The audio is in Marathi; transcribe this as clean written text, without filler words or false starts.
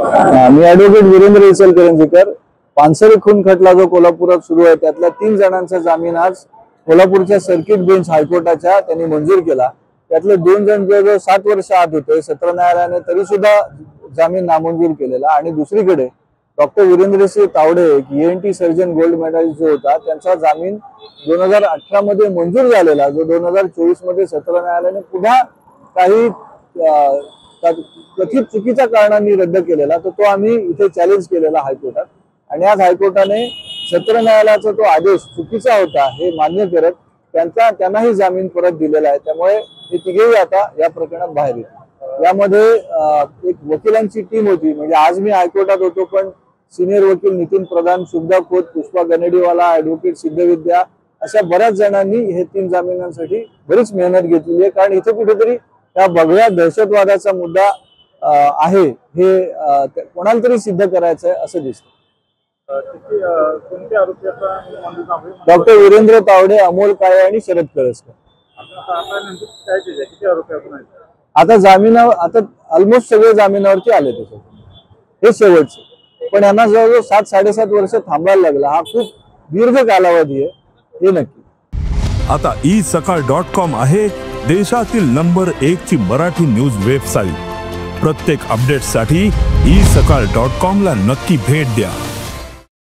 मी ॲडव्होकेट वीरेंद्र इचलकरंजीकर. पानसरे खून खटला जो कोल्हापुरात सुरू आहे त्यातल्या 3 जणांचा जामीन आज कोल्हापूरच्या सर्किट बेंच हायकोर्टाच्या त्यांनी मंजूर केला. त्यातले 2 जण जवळजवळ 7 वर्ष आत होते. सत्र न्यायालयाने तरी सुद्धा जामीन नामंजूर केलेला. आणि दुसरीकडे doctor Virendrasingh Tawde ENT surgeon gold medallist जो होता त्यांचा जामीन 2018 मध्ये मंजूर झालेला, जो 2024 मध्ये सत्र न्यायालयाने पुन्हा काही कथित चुकीच्या कारणांनी रद्द केलेला, तर तो आम्ही इथे चॅलेंज केलेला हायकोर्टात. आणि आज हायकोर्टाने सत्र न्यायालयाचा तो आदेश चुकीचा होता हे मान्य करत त्यांनाही जामीन परत दिलेला आहे. त्यामुळे हे तिघेही आता या प्रकरणात बाहेर येतील. यामध्ये एक वकिलांची टीम होती, म्हणजे आज मी हायकोर्टात होतो पण सिनियर वकील नितीन प्रधान, शुभदा खोत, पुष्पा गनेडीवाला, ॲडव्होकेट सिद्धविद्या अशा बऱ्याच जणांनी हे 3 जामिनांसाठी बरीच मेहनत घेतलेली आहे. कारण इथे कुठेतरी त्या भगव्या दहशतवादाचा मुद्दा आहे हे कोणाला तरी सिद्ध करायचं आहे असं दिसतं. डॉक्टर वीरेंद्र तावडे, अमोल काळे आणि शरद कळसकर. आता जामिनावर आता ऑलमोस्ट सगळे जामिनावरती आले त्याच्यात, हे शेवटचे. पण यांना जवळजवळ 7-7.5 वर्ष थांबायला लागला. हा खूप दीर्घ कालावधी आहे हे नक्की. आता isakal.com आहे देशातील नंबर 1 ची मराठी न्यूज वेबसाईट. प्रत्येक अपडेटसाठी isakal.com ला नक्की भेट द्या.